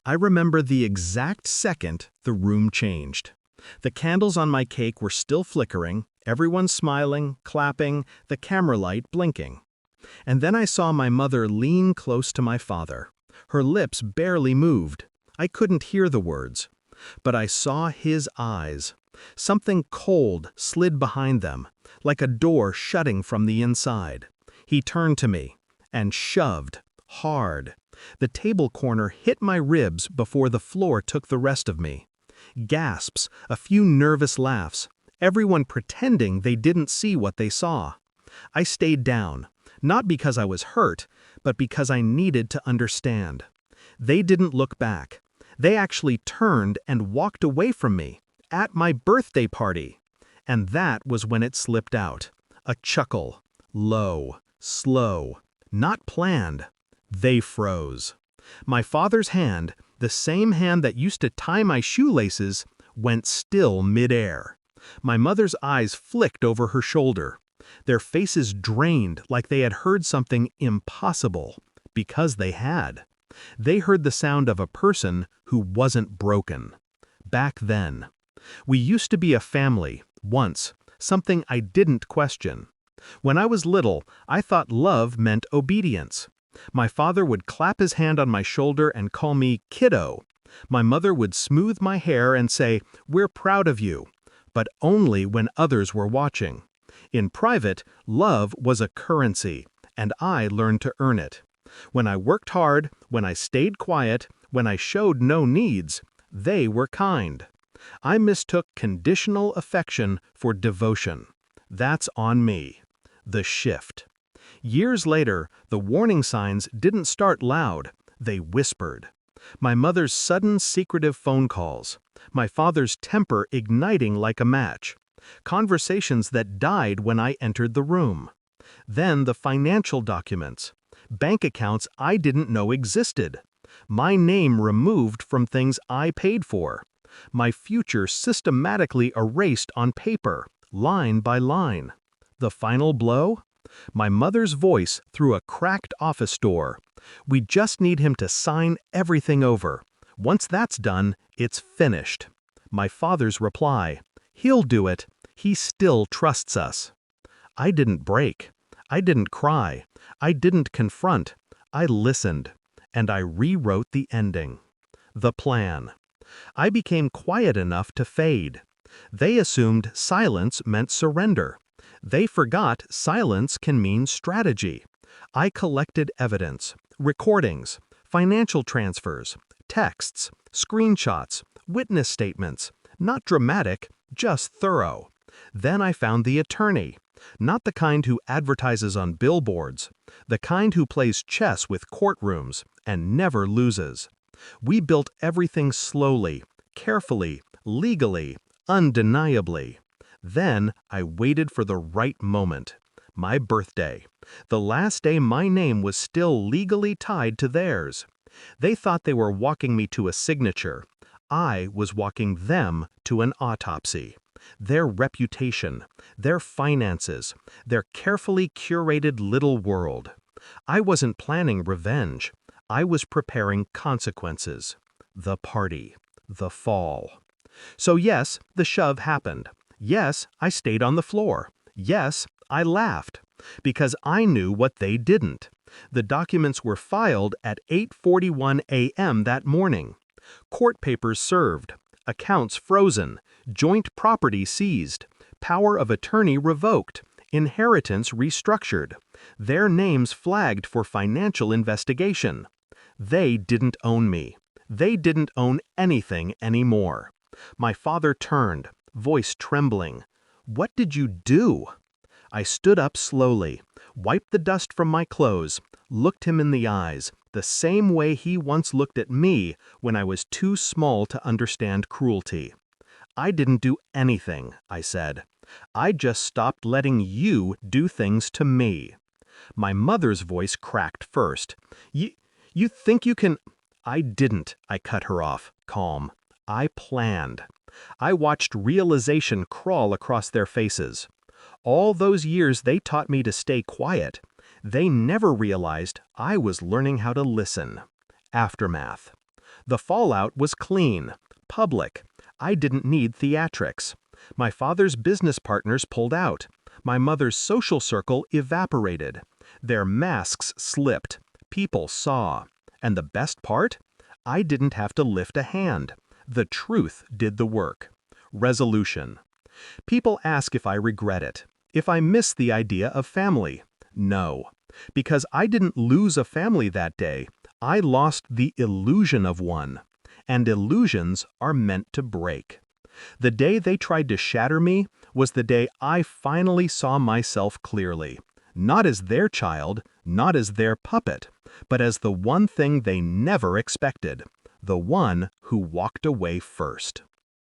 I remember the exact second the room changed. The candles on my cake were still flickering, everyone smiling, clapping, the camera light blinking. And then I saw my mother lean close to my father. Her lips barely moved. I couldn't hear the words. But I saw his eyes. Something cold slid behind them, like a door shutting from the inside. He turned to me and shoved, hard. The table corner hit my ribs before the floor took the rest of me. Gasps, a few nervous laughs, everyone pretending they didn't see what they saw. I stayed down, not because I was hurt, but because I needed to understand. They didn't look back. They actually turned and walked away from me, at my birthday party. And that was when it slipped out. A chuckle. Low, slow, not planned. They froze. My father's hand, the same hand that used to tie my shoelaces, went still midair. My mother's eyes flicked over her shoulder. Their faces drained like they had heard something impossible, because they had. They heard the sound of a person who wasn't broken. Back then. We used to be a family, once, something I didn't question. When I was little, I thought love meant obedience. My father would clap his hand on my shoulder and call me kiddo. My mother would smooth my hair and say, "We're proud of you," but only when others were watching. In private, love was a currency, and I learned to earn it. When I worked hard, when I stayed quiet, when I showed no needs, they were kind. I mistook conditional affection for devotion. That's on me. The shift. Years later, the warning signs didn't start loud, they whispered. My mother's sudden secretive phone calls. My father's temper igniting like a match. Conversations that died when I entered the room. Then the financial documents. Bank accounts I didn't know existed. My name removed from things I paid for. My future systematically erased on paper, line by line. The final blow? My mother's voice through a cracked office door. "We just need him to sign everything over. Once that's done, it's finished." My father's reply, "He'll do it. He still trusts us." I didn't break. I didn't cry. I didn't confront. I listened. And I rewrote the ending. The plan. I became quiet enough to fade. They assumed silence meant surrender. They forgot silence can mean strategy. I collected evidence, recordings, financial transfers, texts, screenshots, witness statements, not dramatic, just thorough. Then I found the attorney, not the kind who advertises on billboards, the kind who plays chess with courtrooms and never loses. We built everything slowly, carefully, legally, undeniably. Then I waited for the right moment. My birthday. The last day my name was still legally tied to theirs. They thought they were walking me to a signature. I was walking them to an autopsy. Their reputation, their finances, their carefully curated little world. I wasn't planning revenge. I was preparing consequences. The party. The fall. So yes, the shove happened. Yes, I stayed on the floor. Yes, I laughed. Because I knew what they didn't. The documents were filed at 8:41 a.m. that morning. Court papers served. Accounts frozen. Joint property seized. Power of attorney revoked. Inheritance restructured. Their names flagged for financial investigation. They didn't own me. They didn't own anything anymore. My father turned, voice trembling. "What did you do?" I stood up slowly, wiped the dust from my clothes, looked him in the eyes, the same way he once looked at me when I was too small to understand cruelty. "I didn't do anything," I said. "I just stopped letting you do things to me." My mother's voice cracked first. You think you can—" "I didn't," I cut her off, calm. "I planned." I watched realization crawl across their faces. All those years they taught me to stay quiet. They never realized I was learning how to listen. Aftermath. The fallout was clean, public. I didn't need theatrics. My father's business partners pulled out. My mother's social circle evaporated. Their masks slipped. People saw. And the best part? I didn't have to lift a hand. The truth did the work. Resolution. People ask if I regret it, if I miss the idea of family. No. Because I didn't lose a family that day. I lost the illusion of one. And illusions are meant to break. The day they tried to shatter me was the day I finally saw myself clearly. Not as their child, not as their puppet, but as the one thing they never expected. The one who walked away first.